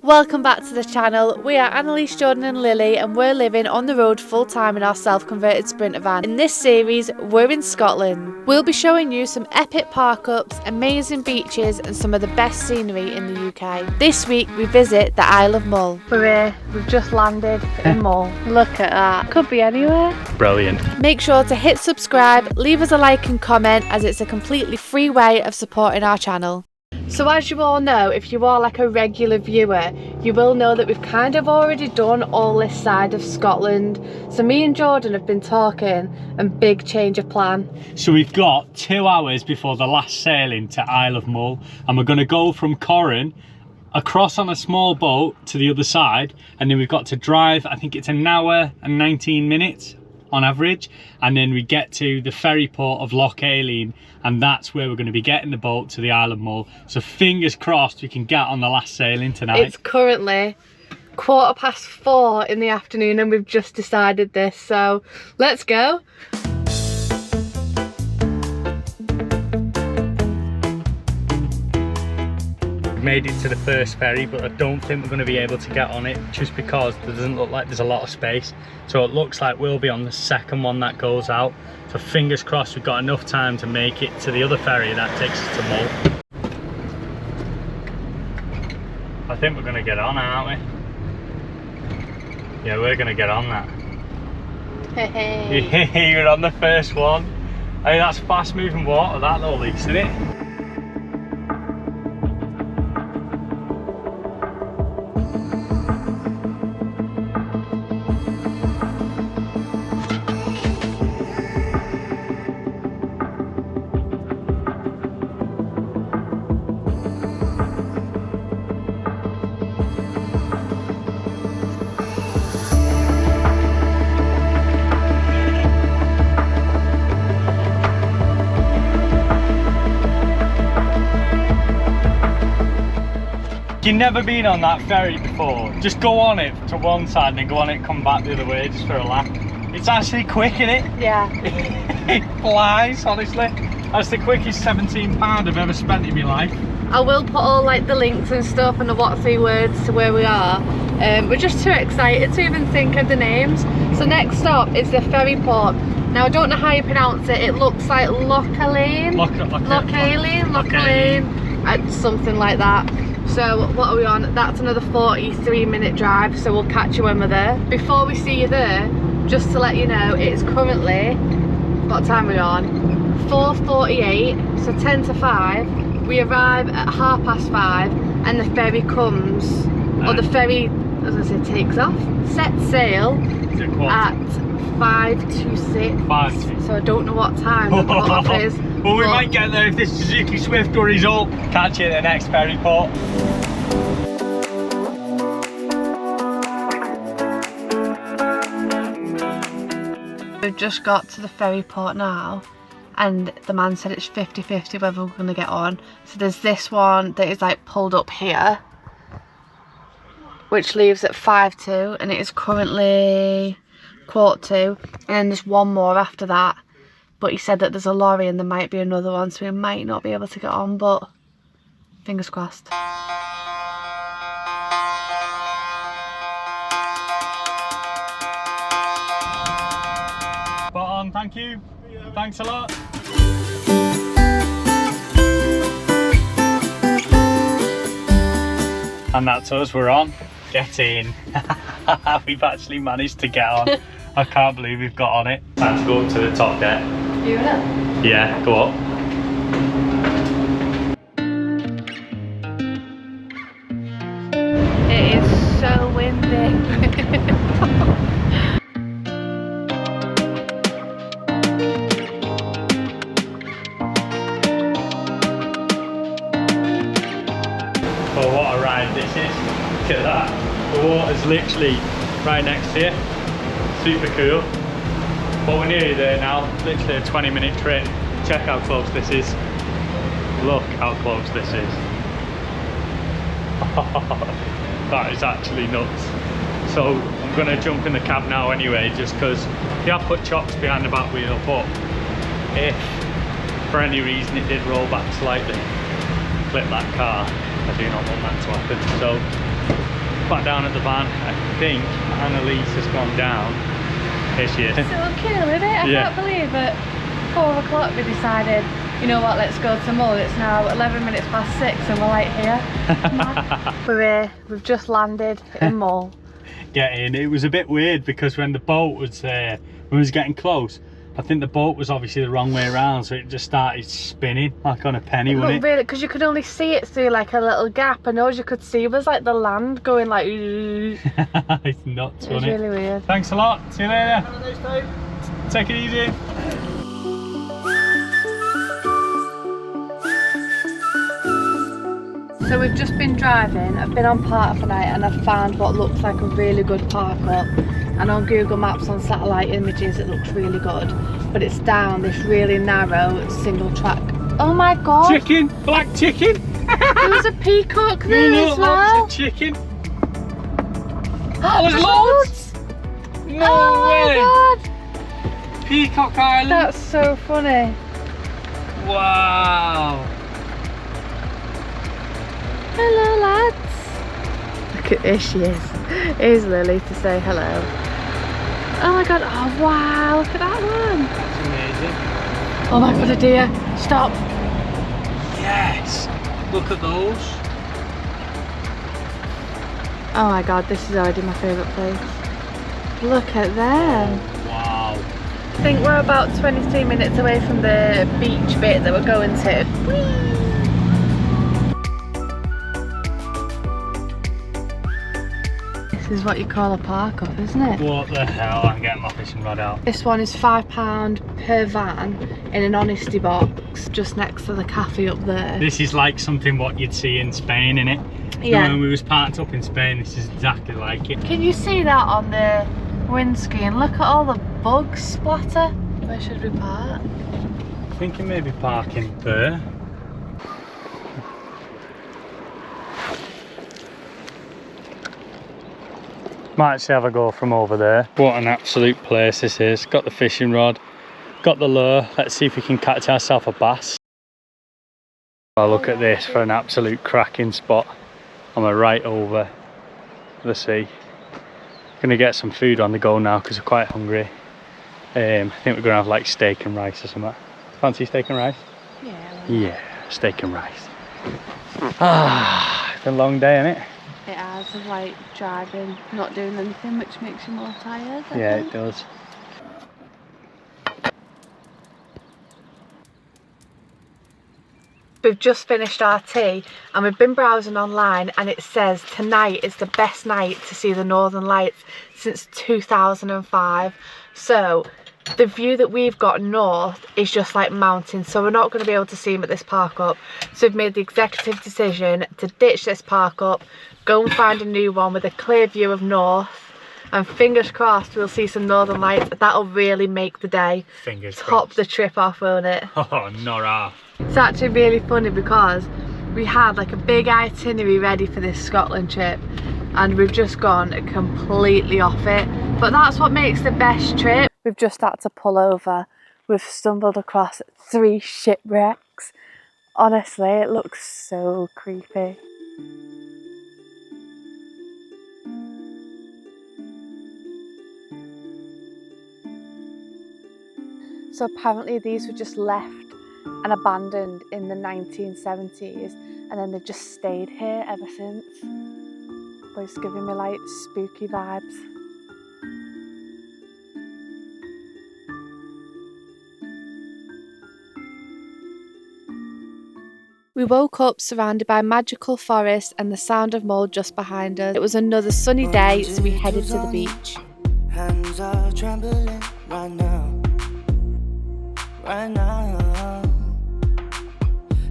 Welcome back to the channel. We are Annalise, Jordan and Lily, and we're living on the road full time in our self-converted Sprinter van. In this series, we're in Scotland. We'll be showing you some epic park-ups, amazing beaches and some of the best scenery in the UK. This week we visit the Isle of Mull. We're here, we've just landed in Mull. Look at that, could be anywhere. Brilliant. Make sure to hit subscribe, leave us a like and comment, as it's a completely free way of supporting our channel. So as you all know, if you are like a regular viewer, you will know that we've kind of already done all this side of Scotland. So me and Jordan have been talking and big change of plan. So we've got 2 hours before the last sailing to Isle of Mull, and we're going to go from Corran across on a small boat to the other side, and then we've got to drive, I think it's an hour and 19 minutes on average, and then we get to the ferry port of Lochaline, and that's where we're going to be getting the boat to the Isle of Mull. So fingers crossed we can get on the last sailing tonight. It's currently 4:15 in the afternoon and we've just decided this, so let's go. Made it to the first ferry, but I don't think we're going to be able to get on it just because there doesn't look like there's a lot of space. So it looks like we'll be on the second one that goes out. So fingers crossed we've got enough time to make it to the other ferry that takes us to Mull. I think we're going to get on, aren't we? Yeah, we're going to get on that. Hey. You're on the first one. Hey, that's fast moving water, that little leaks, isn't it? You've never been on that ferry before, just go on it to one side and then go on it and come back the other way just for a lap. It's actually quick, isn't it? Yeah. It flies, honestly. That's the quickest £17 I've ever spent in my life. I will put all like the links and stuff and the what three words to where we are. We're just too excited to even think of the names. So next stop is the ferry port. Now I don't know how you pronounce it. It looks like Lochaline, something like that. So what are we on? That's another 43-minute drive, so we'll catch you when we're there. Before we see you there, just to let you know, it's currently, what time are we on? 4:48, so 10 to 5. We arrive at 5:30 and the ferry comes, or the ferry, as I say, takes off, sets sail at 5 to 6. 5 to 6. So I don't know what time the cut-off is. Well, we might get there if this Suzuki Swift hurries up. Catch you at the next ferry port. We've just got to the ferry port now, and the man said it's 50-50 whether we're going to get on. So there's this one that is like pulled up here, which leaves at 5:02, and it is currently 1:45, and then there's one more after that. But he said that there's a lorry and there might be another one, so we might not be able to get on, but fingers crossed. Spot on, thank you. Thanks a lot. And that's us, we're on. Get in. We've actually managed to get on. I can't believe we've got on it. Time to go up to the top deck. You know? Yeah, go up. It is so windy. Oh, what a ride this is. Look at that. The water's literally right next to you. Super cool. But we're nearly there now. Literally a 20-minute trip. Check how close this is. Look how close this is. That is actually nuts. So I'm going to jump in the cab now anyway, just because they have put chocks behind the back wheel, but if for any reason it did roll back slightly, clip that car, I do not want that to happen. So back down at the van. I think Annalise has gone down. Here she is. So cool, isn't it? I can't believe at 4 o'clock we decided, you know what, let's go to Mull. It's now 11 minutes past 6 and we're like here. We're here, we've just landed in Mull. Get in. It was a bit weird because when the boat was when it was getting close, I think the boat was obviously the wrong way around, so it just started spinning like on a penny, wasn't it? Really, because you could only see it through like a little gap, and all you could see was like the land going like. It's nuts, wasn't it? It's really weird. Thanks a lot. See you later. Have a nice day. Take it easy. So we've just been driving. I've been on park for night, and I've found what looks like a really good park up. And on Google Maps, on satellite images, it looks really good. But it's down this really narrow single track. Oh my god! Chicken! Black chicken! There's a peacock there as well. Lots of chicken. Oh, there's loads! No way! Oh my god! Peacock Island. That's so funny. Wow! Hello lads. Look at, here she is. Here's Lily to say hello. Oh my god, oh wow, look at that one. That's amazing. Oh my god, a deer. Stop. Yes! Look at those. Oh my god, this is already my favourite place. Look at them. Oh, wow. I think we're about 23 minutes away from the beach bit that we're going to. Whee! This is what you call a park up, isn't it? What the hell? I'm getting my fishing rod out. This one is £5 per van in an honesty box just next to the cafe up there. This is like something what you'd see in Spain, innit? Yeah. You know, when we was parked up in Spain, this is exactly like it. Can you see that on the windscreen? Look at all the bugs splatter. Where should we park? I'm thinking maybe parking there. Might actually have a go from over there. What an absolute place this is. Got the fishing rod, got the lure. Let's see if we can catch ourselves a bass. Oh, look at this for an absolute cracking spot. I'm right over the sea. Gonna get some food on the go now because we're quite hungry. I think we're gonna have like steak and rice or something. Fancy steak and rice? Yeah. Yeah, steak and rice. Ah, it's been a long day, isn't it? It has, of like driving, not doing anything, which makes you more tired. I Yeah, think. it does. We've just finished our tea and we've been browsing online, and it says tonight is the best night to see the Northern Lights since 2005. So the view that we've got north is just like mountains, so we're not going to be able to see them at this park up. So we've made the executive decision to ditch this park up, go and find a new one with a clear view of north, and fingers crossed we'll see some Northern Lights. That'll really make the day. Fingers Top crossed. the trip off, won't it? Oh, not half. It's actually really funny because we had like a big itinerary ready for this Scotland trip and we've just gone completely off it. But that's what makes the best trip. We've just had to pull over. We've stumbled across 3 shipwrecks. Honestly, it looks so creepy. So apparently these were just left and abandoned in the 1970s, and then they've just stayed here ever since. But it's giving me like spooky vibes. We woke up surrounded by magical forest and the sound of Mull just behind us. It was another sunny day, so we headed to the beach. Hands are trembling right now. Right now,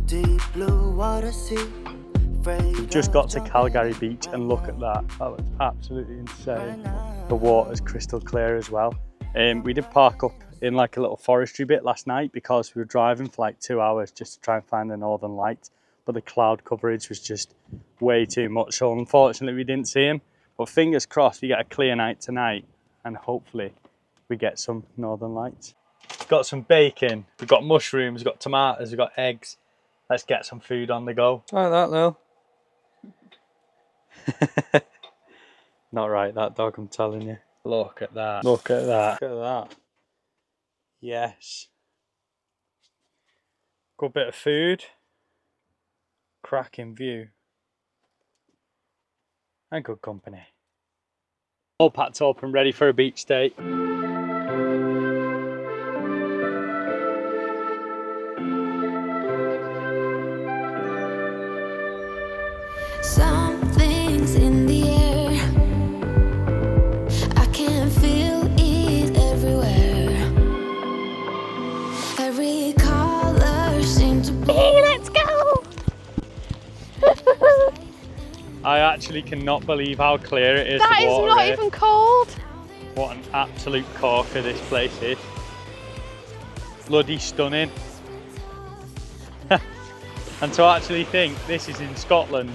deep blue water sea. We've just got to Calgary Beach and look at that. That was absolutely insane. The water's crystal clear as well. We did park up in like a little forestry bit last night because we were driving for like 2 hours just to try and find the Northern Lights, but the cloud coverage was just way too much, so unfortunately we didn't see him. But fingers crossed we get a clear night tonight and hopefully we get some Northern Lights. We've got some bacon, we've got mushrooms, we've got tomatoes, we've got eggs. Let's get some food on the go. Try that now. Not right, that dog, I'm telling you. Look at that. Look at that. Look at that. Yes. Good bit of food. Cracking view. And good company. All packed up and ready for a beach day. Something's in the air. I can feel it everywhere. Every color seems to be. Let's go! I actually cannot believe how clear it is. That the is water not here. even cold. What an absolute corker this place is. Bloody stunning. And to actually think this is in Scotland.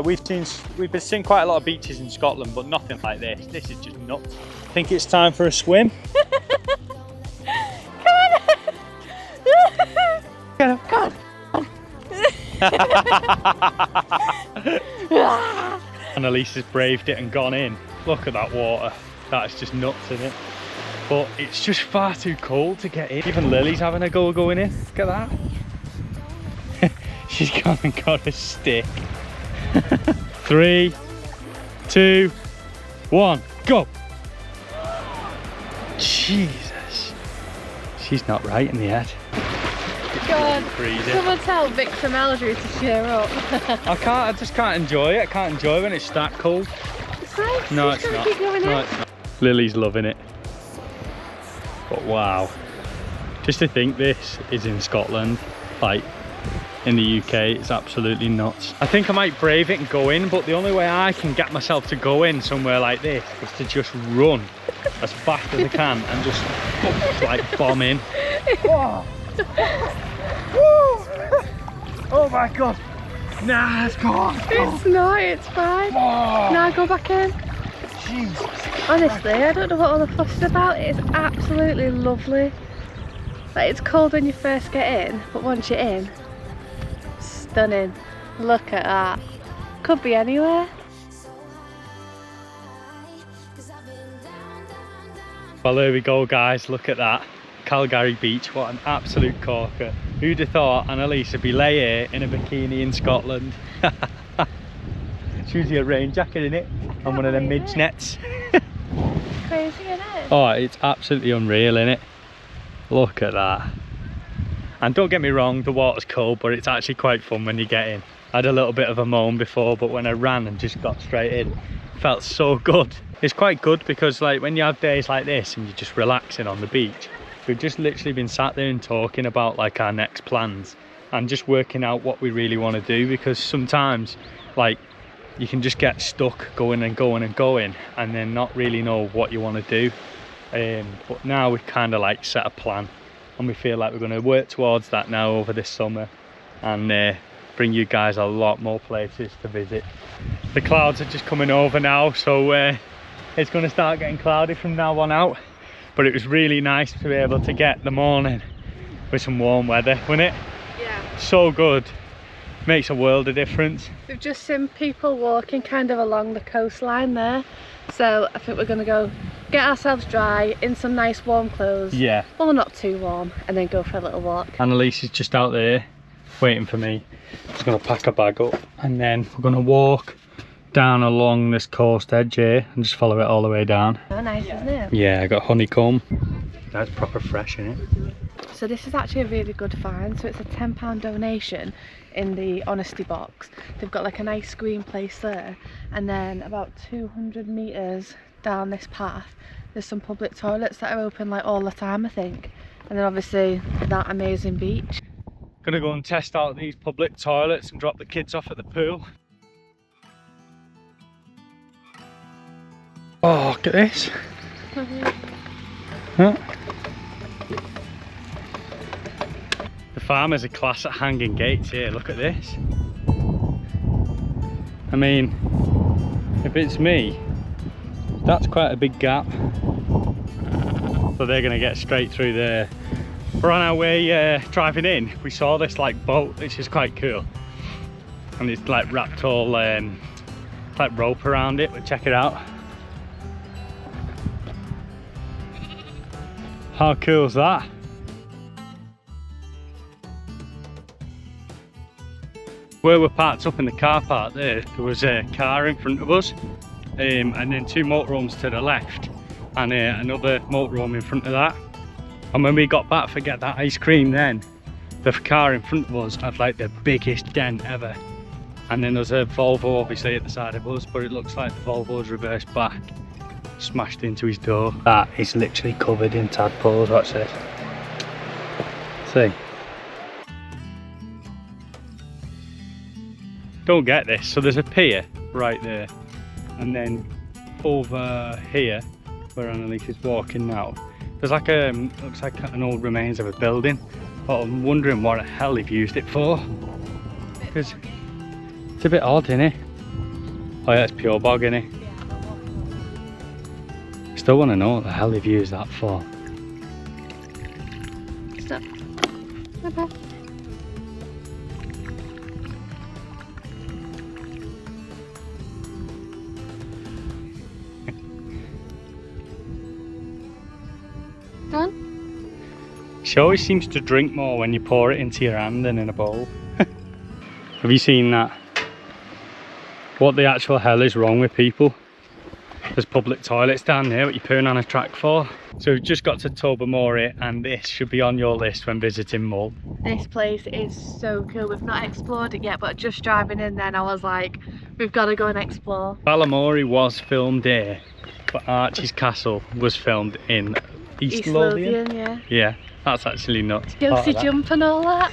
We've seen quite a lot of beaches in Scotland, but nothing like this. This is just nuts. I think it's time for a swim. Come on. Annalise has braved it and gone in. Look at that water. That's just nuts, isn't it? But it's just far too cold to get in. Even Lily's having a go going in. Look at that. She's gone and got a stick. 3, 2, 1, go! Jesus. She's not right in the head. God, Freezing. someone tell Victor Meldrew to cheer up. I just can't enjoy it. I can't enjoy when it's that cold. It's nice. No, You it's gotta not. keep going No, in. it's not. Lily's loving it. But wow. Just to think this is in Scotland, like in the UK, it's absolutely nuts. I think I might brave it and go in, but the only way I can get myself to go in somewhere like this is to just run as fast as I can and just like bomb in. Oh. Oh my god. Nah, it's gone. It's not, it's fine. Oh. Now go back in. Jesus. Honestly, I don't know what all the fuss is about. It's absolutely lovely. Like, it's cold when you first get in, but once you're in, stunning. Look at that. Could be anywhere. Well, there we go, guys. Look at that. Calgary Beach. What an absolute corker. Who'd have thought Annalise would be lay here in a bikini in Scotland? It's usually a rain jacket, in it, and one of them midge nets. Crazy, isn't it? Oh, it's absolutely unreal, isn't it? Look at that. And don't get me wrong, the water's cold, but it's actually quite fun when you get in. I had a little bit of a moan before, but when I ran and just got straight in, it felt so good. It's quite good because, like, when you have days like this and you're just relaxing on the beach, we've just literally been sat there and talking about like our next plans and just working out what we really want to do, because sometimes, like, you can just get stuck going and going and going and then not really know what you want to do. But now we've kind of like set a plan, and we feel like we're going to work towards that now over this summer and bring you guys a lot more places to visit. The clouds are just coming over now, so it's going to start getting cloudy from now on out, but it was really nice to be able to get the morning with some warm weather, wasn't it? Yeah. So good. Makes a world of difference. We've just seen people walking kind of along the coastline there, so I think we're going to go get ourselves dry in some nice warm clothes. Yeah. Well, not too warm, and then go for a little walk. Annalise is just out there waiting for me. Just going to pack a bag up and then we're going to walk down along this coast edge here and just follow it all the way down. Oh, nice, isn't it? Yeah, I got honeycomb. That's proper fresh, isn't it? So this is actually a really good find. So it's a £10 donation in the honesty box. They've got like a nice green place there, and then about 200 metres down this path there's some public toilets that are open like all the time, I think, and then obviously that amazing beach. Gonna go and test out these public toilets and drop the kids off at the pool. Oh, look at this. Huh? The farmers are class at hanging gates here. Look at this. I mean, if it's me, that's quite a big gap. So they're gonna get straight through there. We're on our way driving in. We saw this like boat, which is quite cool, and it's like wrapped all like rope around it, but check it out. How cool is that? Where we're parked up in the car park there was a car in front of us, and then 2 motorhomes to the left, and another motorhome in front of that. And when we got back to get that ice cream, then the car in front of us had like the biggest dent ever. And then there's a Volvo obviously at the side of us, but it looks like the Volvo's reversed back, smashed into his door. That is literally covered in tadpoles, watch this. See? Don't get this, so there's a pier right there, and then over here, where Annalise is walking now, there's like a, looks like an old remains of a building, but I'm wondering what the hell they've used it for. Because it's a bit odd, isn't it? Oh yeah, it's pure bog, isn't it? Still want to know what the hell they've used that for. Stop. Okay. Done? She always seems to drink more when you pour it into your hand than in a bowl. Have you seen that? What the actual hell is wrong with people? There's public toilets down there, what you're pooing on a track for. So we've just got to Tobermory, and this should be on your list when visiting Mull. This place is so cool. We've not explored it yet, but just driving in then I was like, we've got to go and explore. Tobermory was filmed here, but Archie's Castle was filmed in East Lothian. Yeah. Yeah, that's actually nuts. Guilty jump and all that.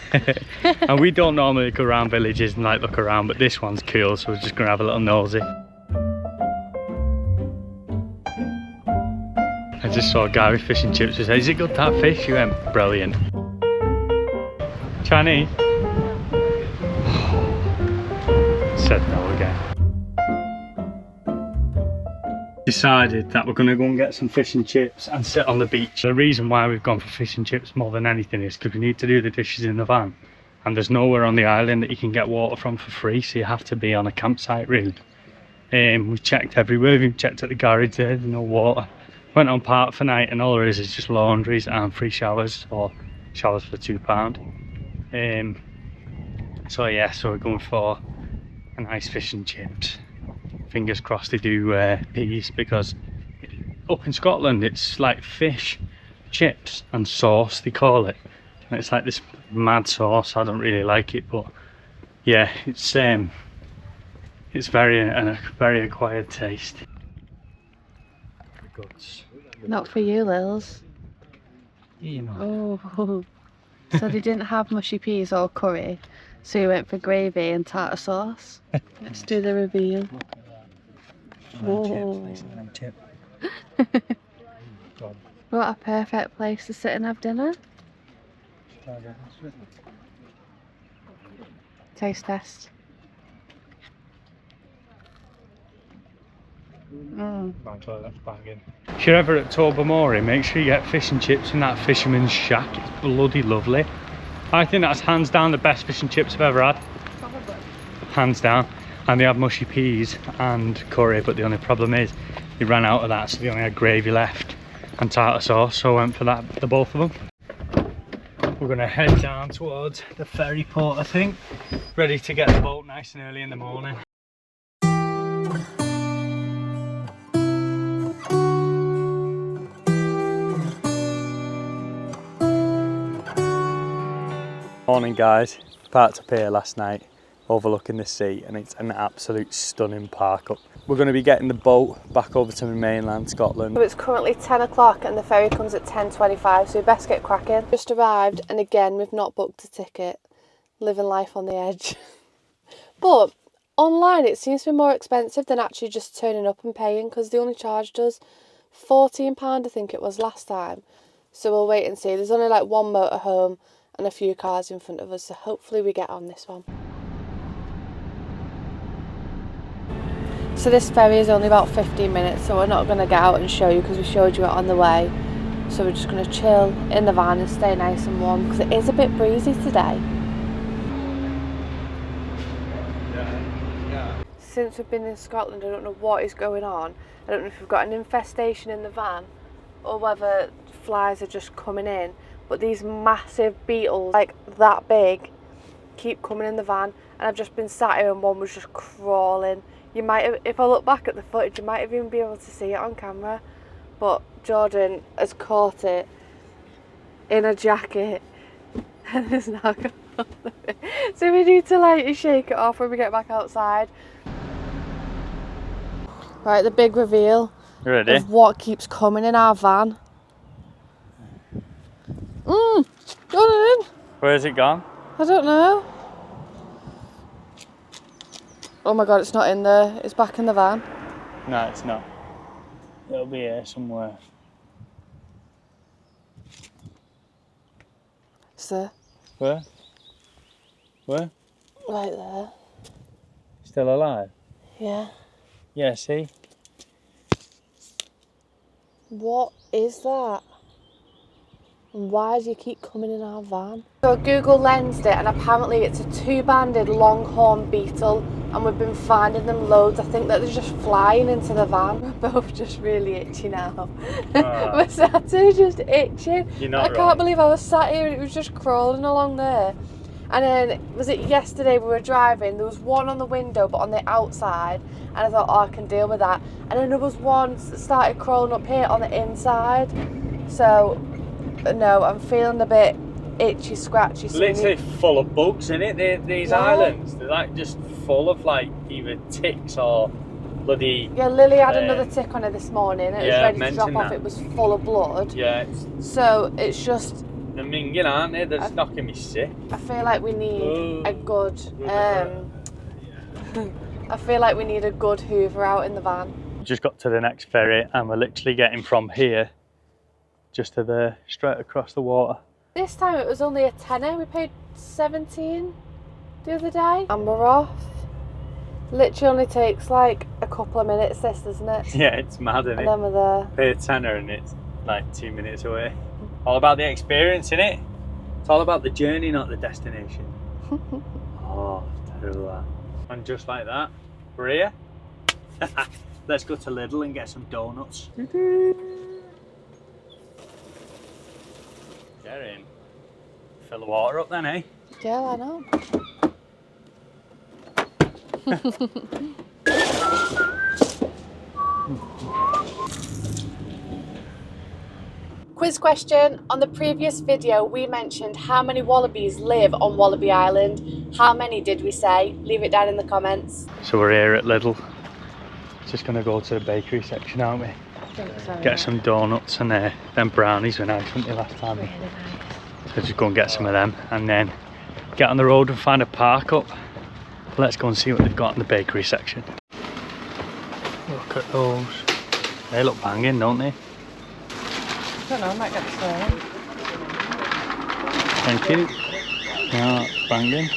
And we don't normally go around villages and like look around, but this one's cool, so we're just gonna have a little nosy. I just saw a guy with fish and chips who said, "Is it good that fish?" You went, "Brilliant." Chinese? Said no again. Decided that we're going to go and get some fish and chips and sit on the beach. The reason why we've gone for fish and chips more than anything is because we need to do the dishes in the van, and there's nowhere on the island that you can get water from for free, so you have to be on a campsite really. We've checked everywhere, we've checked at the garage there's no water. Went on park for night and all there is just laundries and free showers, or showers for £2. So yeah, so we're going for a nice fish and chips. Fingers crossed they do peas, because up in Scotland it's like fish, chips and sauce they call it. And it's like this mad sauce. I don't really like it, but yeah, it's very a very acquired taste. Guts. Not for you, Lils. You know. Oh. So they didn't have mushy peas or curry, so you went for gravy and tartar sauce. Let's do the reveal. Whoa. What a perfect place to sit and have dinner. Taste test. If you're ever at Tobermory, make sure you get fish and chips in that fisherman's shack. It's bloody lovely. I think that's hands down the best fish and chips I've ever had. Probably. Hands down. And they have mushy peas and curry, but the only problem is they ran out of that, so they only had gravy left and tartar sauce, so I went for that, the both of them. We're going to head down towards the ferry port, I think, ready to get the boat nice and early in the morning. Morning guys, parked up here last night overlooking the sea, and it's an absolute stunning park up. We're going to be getting the boat back over to mainland Scotland. So it's currently 10 o'clock and the ferry comes at 10:25, so we best get cracking. Just arrived, and again we've not booked a ticket. Living life on the edge. But online it seems to be more expensive than actually just turning up and paying, because they only charged us £14 I think it was last time. So we'll wait and see. There's only like one motorhome and a few cars in front of us, so hopefully we get on this one. So this ferry is only about 15 minutes, so we're not going to get out and show you because we showed you it on the way. So we're just going to chill in the van and stay nice and warm, because it is a bit breezy today. since we've been in Scotland, I don't know what is going on. I don't know if we've got an infestation in the van or whether flies are just coming in. But these massive beetles, like that big, keep coming in the van. And I've just been sat here and one was just crawling. You might have, if I look back at the footage, you might have even be able to see it on camera. But Jordan has caught it in a jacket and is now gone on the bit. So we need to like shake it off when we get back outside. Right, the big reveal of what keeps coming in our van. Jordan! Where's it gone? I don't know. Oh my god, it's not in there. It's back in the van. No, it's not. It'll be here somewhere. It's there. Where? Where? Right there. Still alive? Yeah. Yeah, see? What is that? And why do you keep coming in our van? So Google lensed it and apparently it's a two-banded longhorn beetle and we've been finding them loads. I think that they're just flying into the van. We're both just really itchy now. We're sat here just itching. You're not I can't believe I was sat here and it was just crawling along there. And then, was it yesterday we were driving, there was one on the window but on the outside and I thought, oh, I can deal with that. And then there was one that started crawling up here on the inside. So, no, I'm feeling a bit itchy, scratchy. Literally full of bugs in it. These islands, they're like just full of like either ticks or bloody. Yeah, Lily had another tick on her this morning. It was ready to drop off. That. It was full of blood. Yeah. So it's just. They're minging, aren't they? They're just knocking me sick. I feel like we need a good. I feel like we need a good hoover out in the van. Just got to the next ferry and we're literally getting from here just to there, straight across the water. This time it was only a tenner. We paid 17 the other day. And we're off. Literally only takes like a couple of minutes, this, doesn't it? Yeah, it's mad, isn't it? And then we're there. Pay a tenner and it's like 2 minutes away. All about the experience, innit? It's all about the journey, not the destination. Oh, terrible that. And just like that, we're here. Let's go to Lidl and get some donuts. Get in. Fill the water up then, eh? Yeah, I know. Quiz question. On the previous video we mentioned how many wallabies live on Wallaby Island. How many did we say? Leave it down in the comments. So we're here at Lidl. Just gonna go to the bakery section, aren't we? I think so, Get some donuts and them brownies were nice, weren't they, last time? Really nice. So just go and get some of them and then get on the road and find a park up. Let's go and see what they've got in the bakery section. Look at those. They look banging, don't they? I don't know, I might get the same. Thank you. Yeah, banging.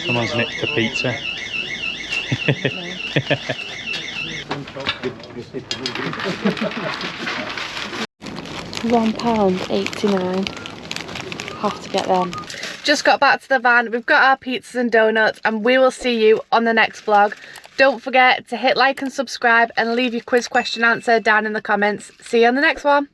Someone's nicked the pizza. £1.89. Have to get them. Just got back to the van. We've got our pizzas and donuts and we will see you on the next vlog. Don't forget to hit like and subscribe and leave your quiz question answer down in the comments. See you on the next one.